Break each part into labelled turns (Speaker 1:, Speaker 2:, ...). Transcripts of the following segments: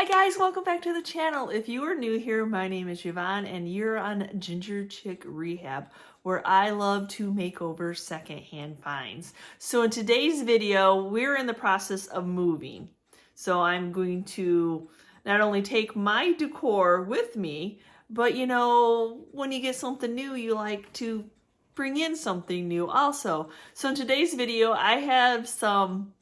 Speaker 1: Hi guys, welcome back to the channel. If you are new here, my name is Yvonne and you're on Ginger Chick Rehab, where I love to make over secondhand finds. So in today's video, we're in the process of moving. So I'm going to not only take my decor with me, but you know, when you get something new, you like to bring in something new also. So in today's video, I have some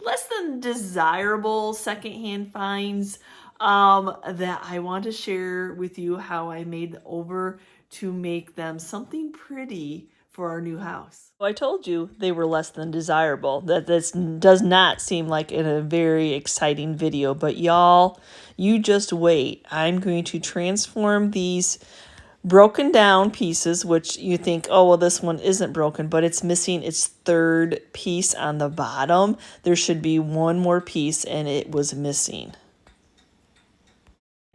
Speaker 1: less than desirable secondhand finds that I want to share with you how I made over to make them something pretty for our new house. I told you they were less than desirable. That this does not seem like a very exciting video, but y'all, you just wait. I'm going to transform these broken down pieces, which you think, oh, well, this one isn't broken, but it's missing its third piece on the bottom. There should be one more piece and it was missing.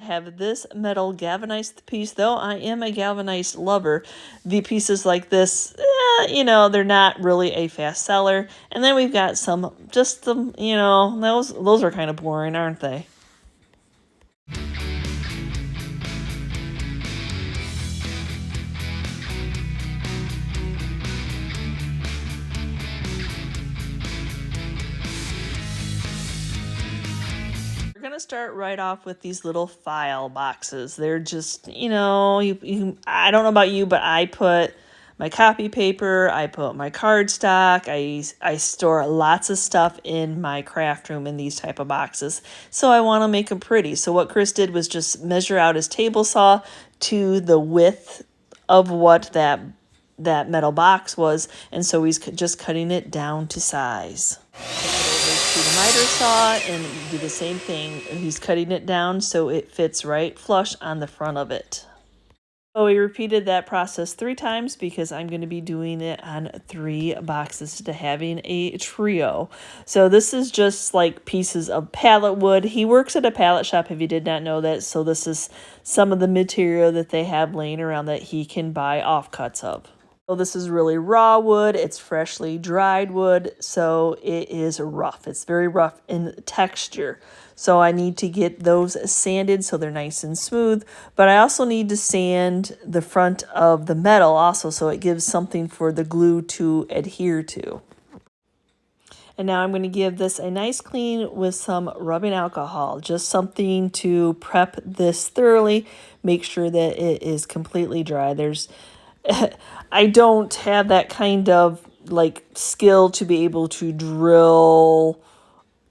Speaker 1: I have this metal galvanized piece, though I am a galvanized lover. The pieces like this, you know, they're not really a fast seller. And then we've got some, just the, you know, those are kind of boring, aren't they? We're gonna start right off with these little file boxes. They're just, you know, I don't know about you, but I put my copy paper, I put my cardstock, I store lots of stuff in my craft room in these type of boxes. So I want to make them pretty. So what Chris did was just measure out his table saw to the width of what that metal box was, and so he's just cutting it down to size. To the miter saw and do the same thing. He's cutting it down so it fits right flush on the front of it. So we repeated that process 3 times because I'm going to be doing it on 3 boxes to having a trio. So this is just like pieces of pallet wood. He works at a pallet shop, if you did not know that. So this is some of the material that they have laying around that he can buy offcuts of. So this is really raw wood. It's freshly dried wood, so it is rough. It's very rough in texture. So I need to get those sanded so they're nice and smooth, but I also need to sand the front of the metal also so it gives something for the glue to adhere to. And now I'm going to give this a nice clean with some rubbing alcohol, just something to prep this thoroughly, make sure that it is completely dry. I don't have that kind of like skill to be able to drill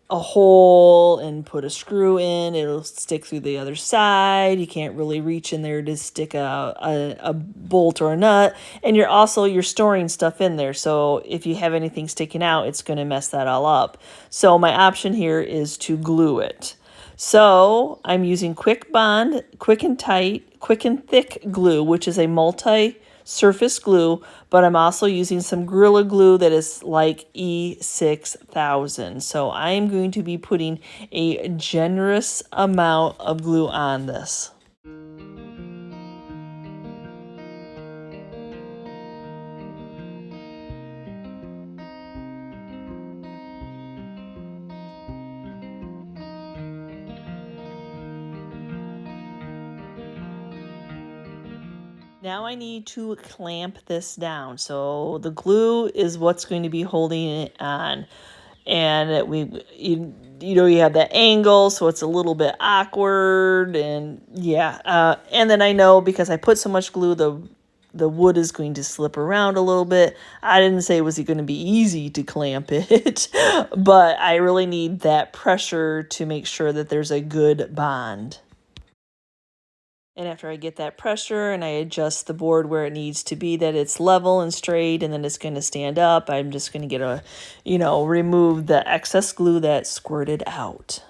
Speaker 1: a hole and put a screw in. It'll stick through the other side. You can't really reach in there to stick a bolt or a nut. And you're storing stuff in there. So if you have anything sticking out, it's going to mess that all up. So my option here is to glue it. So I'm using Quick Bond, Quick and Thick glue, which is a multi-surface glue, but I'm also using some Gorilla Glue that is like E6000. So I'm going to be putting a generous amount of glue on this. Now I need to clamp this down. So the glue is what's going to be holding it on. And you have that angle, so it's a little bit awkward. And yeah, and then I know because I put so much glue, the wood is going to slip around a little bit. I didn't say it was going to be easy to clamp it, but I really need that pressure to make sure that there's a good bond. And after I get that pressure and I adjust the board where it needs to be, that it's level and straight, and then it's going to stand up, I'm just going to remove the excess glue that squirted out.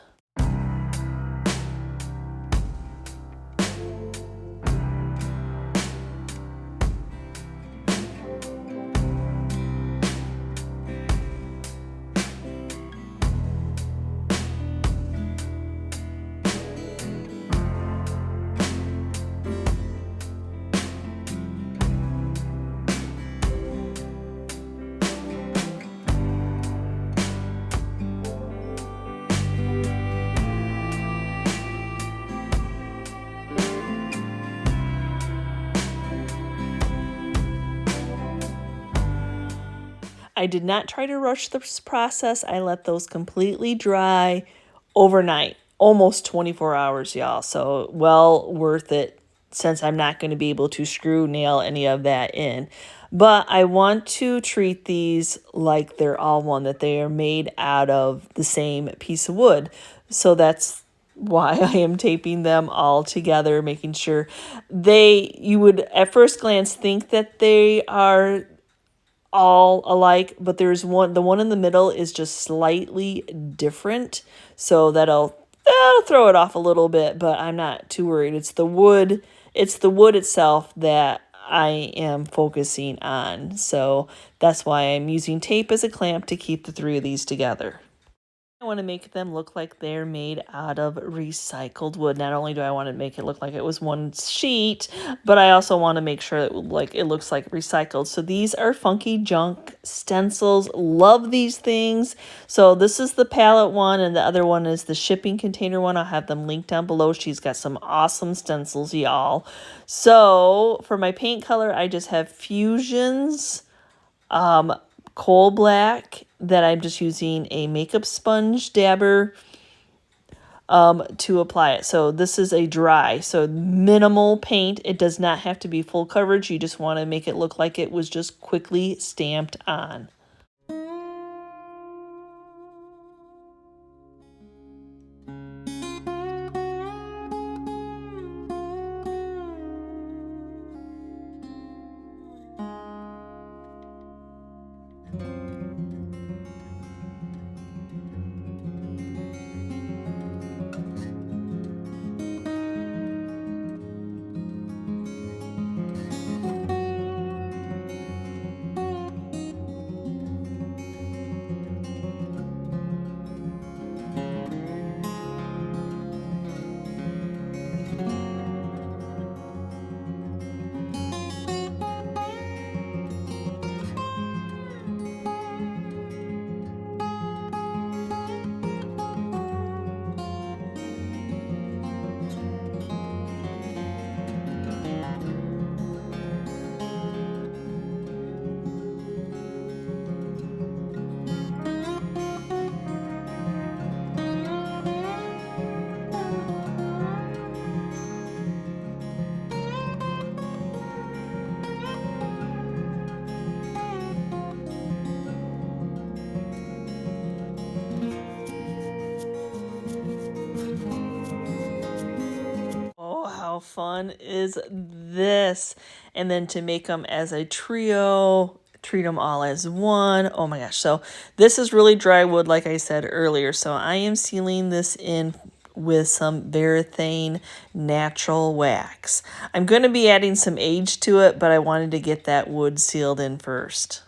Speaker 1: I did not try to rush this process. I let those completely dry overnight, almost 24 hours, y'all. So well worth it since I'm not going to be able to screw nail any of that in. But I want to treat these like they're all one, that they are made out of the same piece of wood. So that's why I am taping them all together, making sure you would at first glance think that they are all alike, but the one in the middle is just slightly different. So that'll throw it off a little bit, but I'm not too worried. It's the wood itself that I am focusing on. So that's why I'm using tape as a clamp to keep the three of these together. I want to make them look like they're made out of recycled wood. Not only do I want to make it look like it was one sheet, but I also want to make sure that it looks like recycled. So these are Funky Junk stencils. Love these things. So this is the palette one, and the other one is the shipping container one. I'll have them linked down below. She's got some awesome stencils, y'all. So for my paint color, I just have Fusions, coal black, that I'm just using a makeup sponge dabber to apply it. So this is a dry, so minimal paint. It does not have to be full coverage. You just want to make it look like it was just quickly stamped on. How fun is this? And then to make them as a trio, treat them all as one. Oh my gosh. So this is really dry wood, like I said earlier. So I am sealing this in with some Varathane natural wax. I'm going to be adding some age to it, but I wanted to get that wood sealed in first.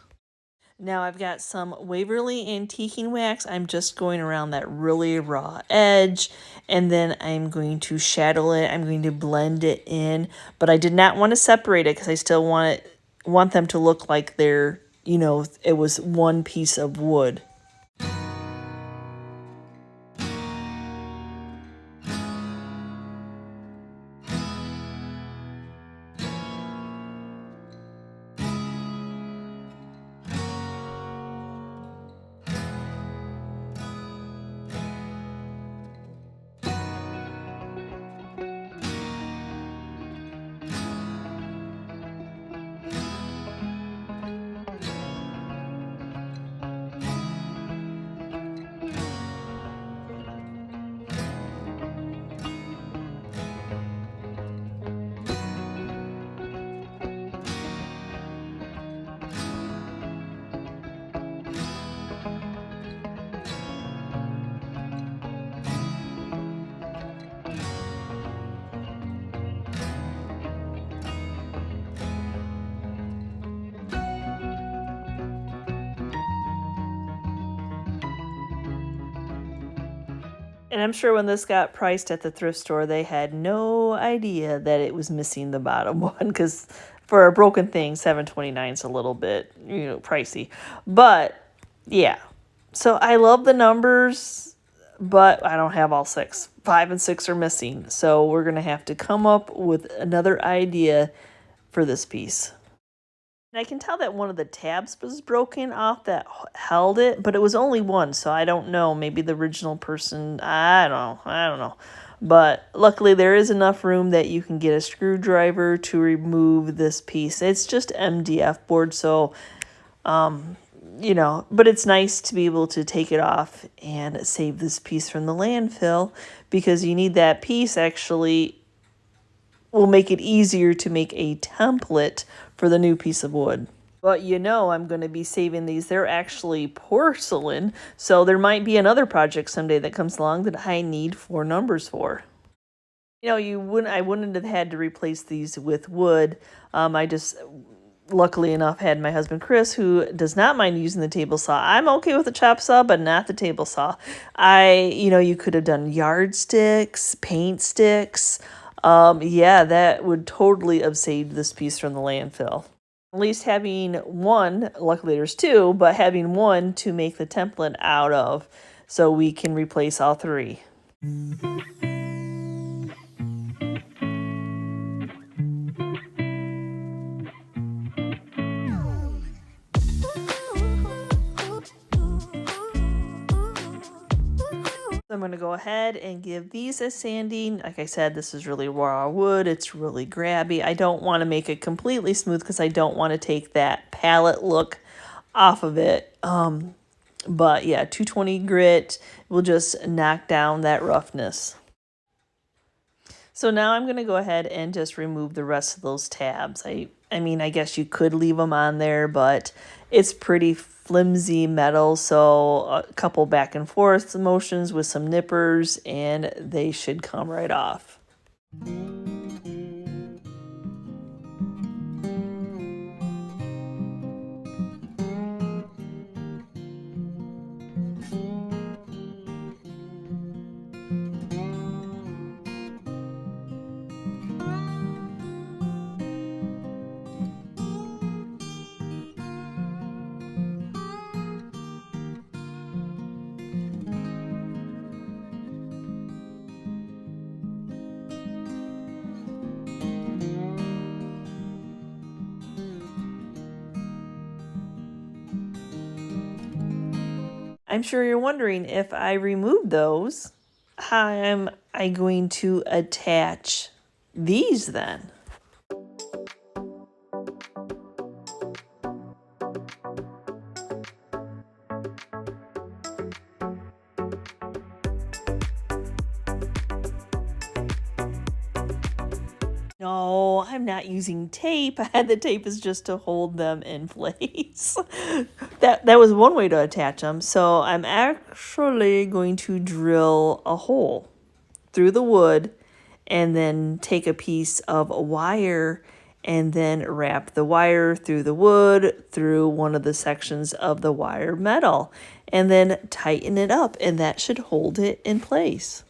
Speaker 1: Now I've got some Waverly Antiquing Wax. I'm just going around that really raw edge, and then I'm going to shadow it. I'm going to blend it in, but I did not want to separate it because I still want them to look like they're, it was one piece of wood. And I'm sure when this got priced at the thrift store, they had no idea that it was missing the bottom one, because for a broken thing, $7.29 is a little bit, pricey. But yeah, so I love the numbers, but I don't have all 6. 5 and 6 are missing. So we're going to have to come up with another idea for this piece. And I can tell that one of the tabs was broken off that held it, but it was only one, so I don't know. Maybe the original person, I don't know. But luckily there is enough room that you can get a screwdriver to remove this piece. It's just MDF board, so you know, but it's nice to be able to take it off and save this piece from the landfill, because you need that piece actually will make it easier to make a template for the new piece of wood. But you know, I'm going to be saving these. They're actually porcelain, so there might be another project someday that comes along that I need 4 numbers for. You know, I wouldn't have had to replace these with wood. I just, luckily enough, had my husband Chris, who does not mind using the table saw. I'm okay with the chop saw, but not the table saw. You know, you could have done yardsticks, paint sticks. Yeah, that would totally have saved this piece from the landfill. At least having one, luckily there's 2, but having one to make the template out of, so we can replace all 3. I'm going to go ahead and give these a sanding. Like I said, this is really raw wood. It's really grabby. I don't want to make it completely smooth because I don't want to take that palette look off of it. But yeah, 220 grit will just knock down that roughness. So now I'm going to go ahead and just remove the rest of those tabs. I mean, I guess you could leave them on there, but it's pretty flimsy metal, so a couple back and forth motions with some nippers and they should come right off. I'm sure you're wondering, if I remove those, how am I going to attach these then? No, I'm not using tape. The tape is just to hold them in place. That was one way to attach them. So I'm actually going to drill a hole through the wood and then take a piece of wire and then wrap the wire through the wood, through one of the sections of the wire metal, and then tighten it up, and that should hold it in place.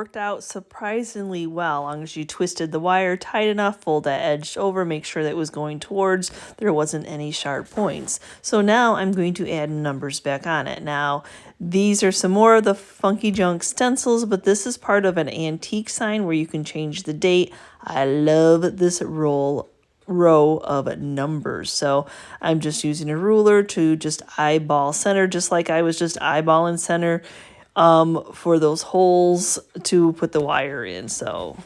Speaker 1: worked out surprisingly well, as long as you twisted the wire tight enough, fold that edge over, make sure that it was going towards, there wasn't any sharp points. So now I'm going to add numbers back on it. Now, these are some more of the funky junk stencils, but this is part of an antique sign where you can change the date. I love this row of numbers. So I'm just using a ruler to just eyeball center, just like I was just eyeballing center for those holes to put the wire in. So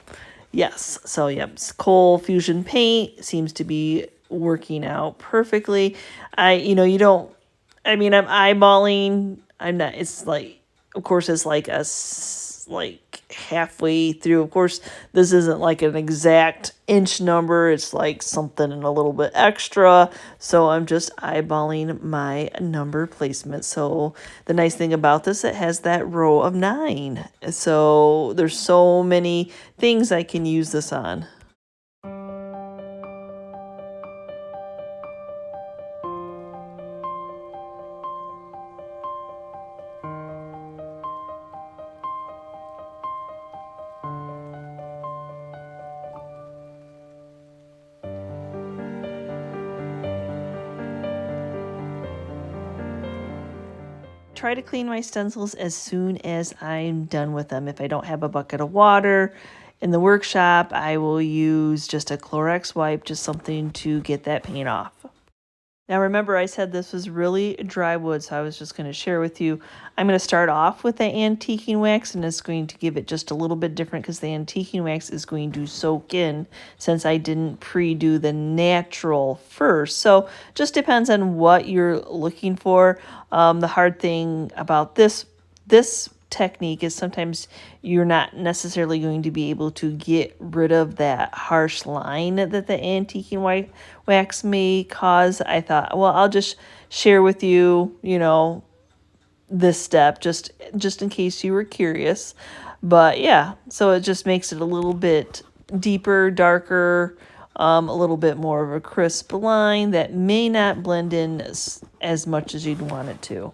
Speaker 1: yes, so yep, Kohl Fusion Paint seems to be working out perfectly. I'm eyeballing. I'm not, it's like, of course, it's like like halfway through. Of course, this isn't like an exact inch number. It's like something a little bit extra. So I'm just eyeballing my number placement. So the nice thing about this, it has that row of 9. So there's so many things I can use this on. Try to clean my stencils as soon as I'm done with them. If I don't have a bucket of water in the workshop, I will use just a Clorox wipe, just something to get that paint off. Now remember, I said this was really dry wood, so I was just going to share with you. I'm going to start off with the antiquing wax, and it's going to give it just a little bit different because the antiquing wax is going to soak in since I didn't pre-do the natural first. So just depends on what you're looking for. The hard thing about this technique is sometimes you're not necessarily going to be able to get rid of that harsh line that the antiquing wax may cause. I thought, well, I'll just share with you, this step just in case you were curious. But yeah, so it just makes it a little bit deeper, darker, a little bit more of a crisp line that may not blend in as much as you'd want it to.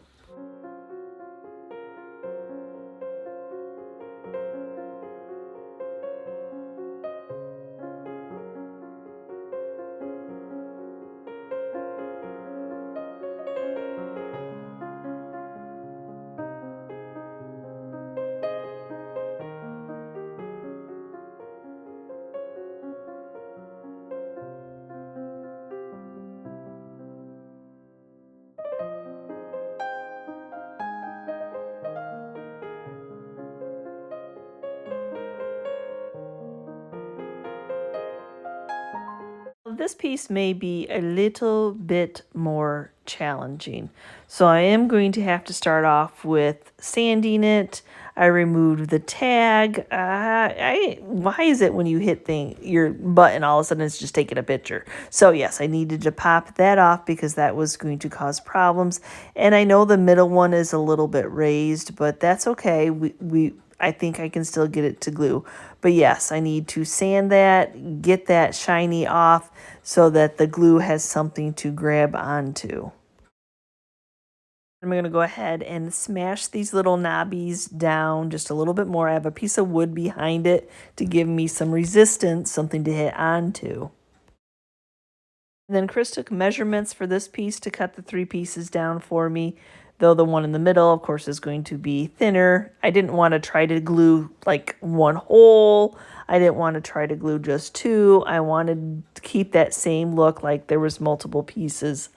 Speaker 1: This piece may be a little bit more challenging. So I am going to have to start off with sanding it. I removed the tag. Why is it when you hit your button, all of a sudden it's just taking a picture? So yes, I needed to pop that off because that was going to cause problems. And I know the middle one is a little bit raised, but that's okay. I think I can still get it to glue. But yes, I need to sand that, get that shiny off so that the glue has something to grab onto. I'm going to go ahead and smash these little knobbies down just a little bit more. I have a piece of wood behind it to give me some resistance, something to hit onto. And then Chris took measurements for this piece to cut the 3 pieces down for me, though the one in the middle, of course, is going to be thinner. I didn't want to try to glue like one hole. I didn't want to try to glue just 2. I wanted to keep that same look like there was multiple pieces.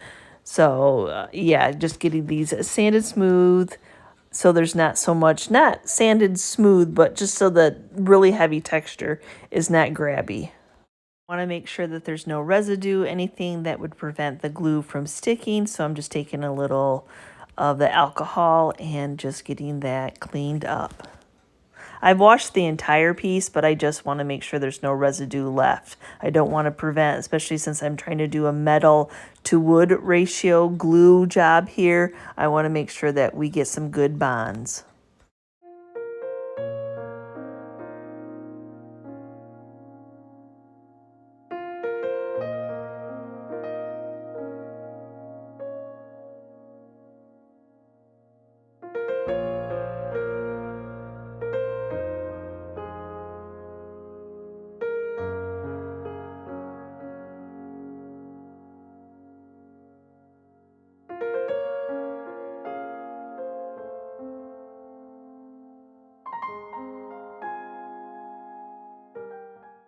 Speaker 1: So yeah, just getting these sanded smooth so there's not so much, not sanded smooth, but just so the really heavy texture is not grabby. Want to make sure that there's no residue, anything that would prevent the glue from sticking. So I'm just taking a little of the alcohol and just getting that cleaned up. I've washed the entire piece, but I just want to make sure there's no residue left. I don't want to prevent, especially since I'm trying to do a metal to wood ratio glue job here. I want to make sure that we get some good bonds.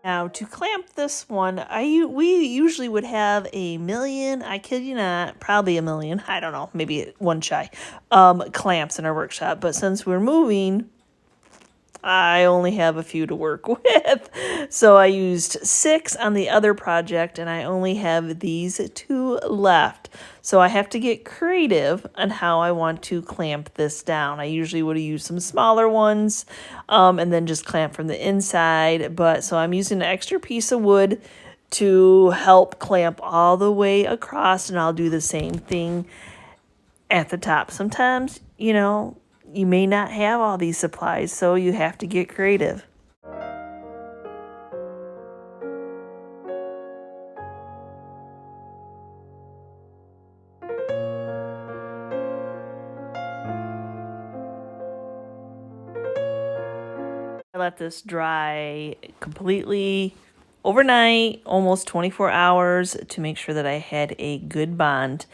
Speaker 1: Now to clamp this one, we usually would have a million, I kid you not, probably a million, I don't know, maybe one shy, clamps in our workshop. But since we're moving, I only have a few to work with. So I used 6 on the other project and I only have these 2 left. So I have to get creative on how I want to clamp this down. I usually would have used some smaller ones and then just clamp from the inside. But so I'm using an extra piece of wood to help clamp all the way across, and I'll do the same thing at the top. Sometimes, you may not have all these supplies, so you have to get creative. I let this dry completely overnight, almost 24 hours, to make sure that I had a good bond.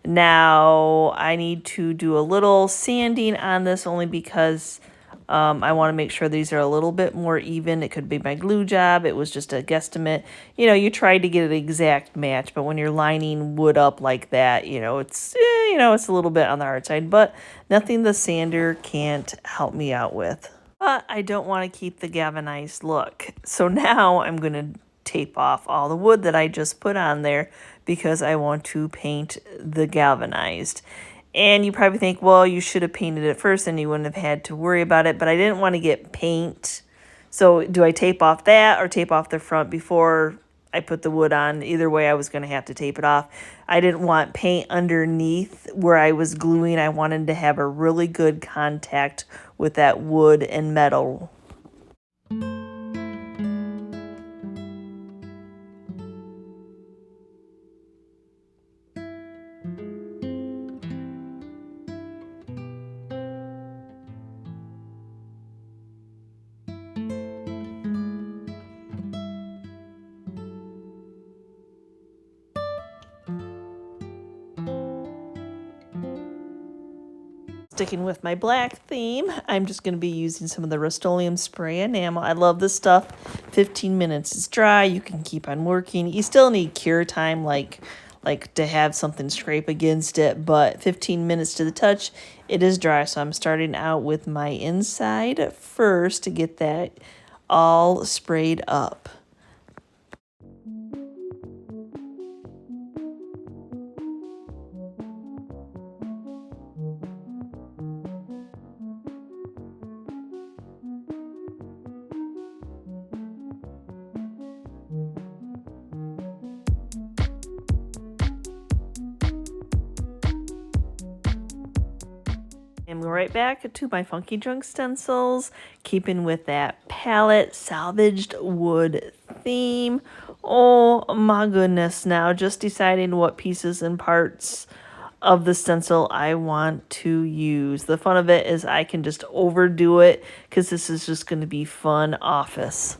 Speaker 1: Now I need to do a little sanding on this only because I want to make sure these are a little bit more even. It could be my glue job. It was just a guesstimate. You try to get an exact match, but when you're lining wood up like that, it's a little bit on the hard side, but nothing the sander can't help me out with. But I don't want to keep the galvanized look. So now I'm going to tape off all the wood that I just put on there because I want to paint the galvanized. And you probably think, well, you should have painted it first and you wouldn't have had to worry about it. But I didn't want to get paint. So do I tape off that or tape off the front before I put the wood on? Either way, I was going to have to tape it off. I didn't want paint underneath where I was gluing. I wanted to have a really good contact with that wood and metal. Sticking with my black theme, I'm just going to be using some of the Rust-Oleum spray enamel. I love this stuff. 15 minutes is dry. You can keep on working. You still need cure time, like to have something scrape against it, but 15 minutes to the touch, it is dry. So I'm starting out with my inside first to get that all sprayed up. I'm right back to my Funky Junk stencils, keeping with that palette salvaged wood theme. Oh my goodness, now just deciding what pieces and parts of the stencil I want to use. The fun of it is I can just overdo it because this is just going to be fun office.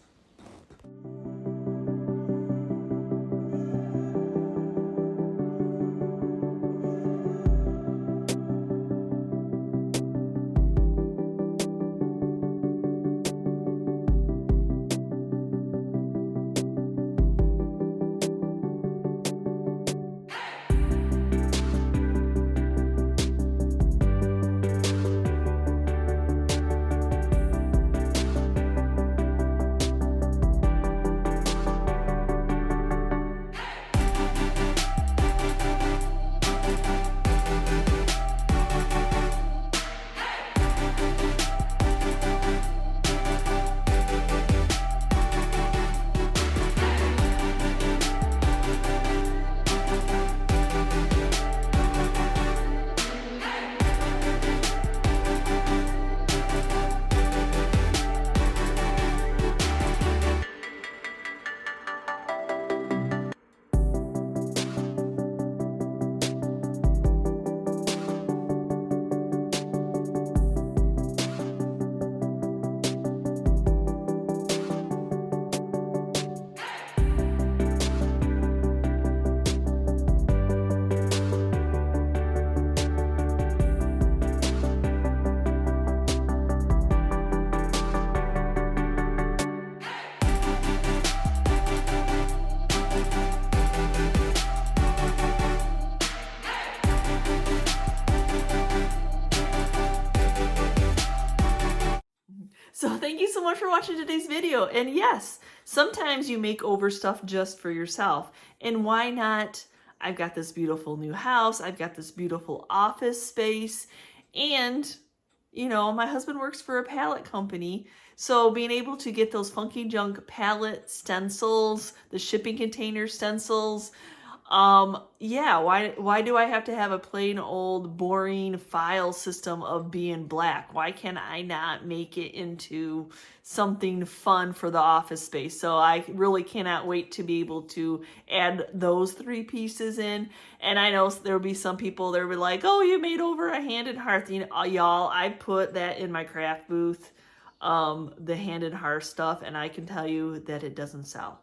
Speaker 1: So thank you so much for watching today's video. And yes, sometimes you make over stuff just for yourself. And why not? I've got this beautiful new house. I've got this beautiful office space. And, you know, my husband works for a pallet company. So being able to get those funky junk pallet stencils, the shipping container stencils, yeah, why do I have to have a plain old boring file system of being black? Why can I not make it into something fun for the office space? So I really cannot wait to be able to add those 3 pieces in. And I know there'll be some people that will be like, oh, you made over a hand and hearth. You know, y'all, I put that in my craft booth, the hand and hearth stuff, and I can tell you that it doesn't sell.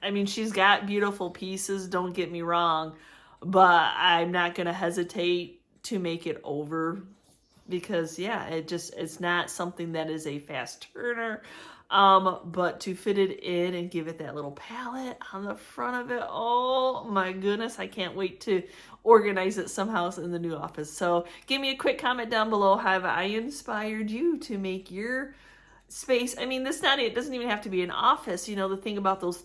Speaker 1: I mean, she's got beautiful pieces, don't get me wrong, but I'm not going to hesitate to make it over because, yeah, it's not something that is a fast turner. But to fit it in and give it that little palette on the front of it, oh my goodness, I can't wait to organize it somehow in the new office. So give me a quick comment down below. Have I inspired you to make your space? I mean, it doesn't even have to be an office. You know, the thing about those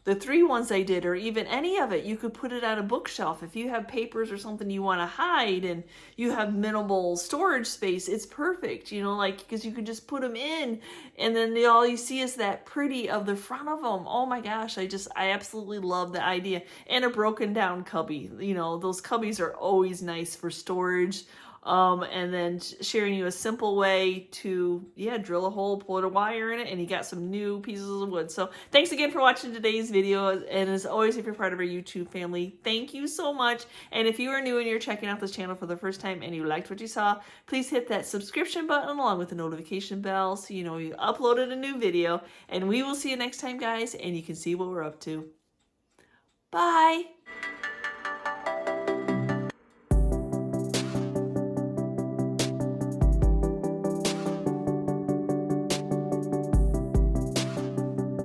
Speaker 1: the 3 ones I did, or even any of it, you could put it on a bookshelf. If you have papers or something you want to hide and you have minimal storage space, it's perfect, you know, like, because you can just put them in and then all you see is that pretty of the front of them. Oh my gosh, I absolutely love the idea. And a broken down cubby. You know, those cubbies are always nice for storage. And then sharing you a simple way to, yeah, drill a hole, pull a wire in it, and you got some new pieces of wood. So thanks again for watching today's video. And as always, if you're part of our YouTube family, thank you so much. And if you are new and you're checking out this channel for the first time and you liked what you saw, please hit that subscription button along with the notification bell so you know you uploaded a new video. And we will see you next time, guys, and you can see what we're up to. Bye!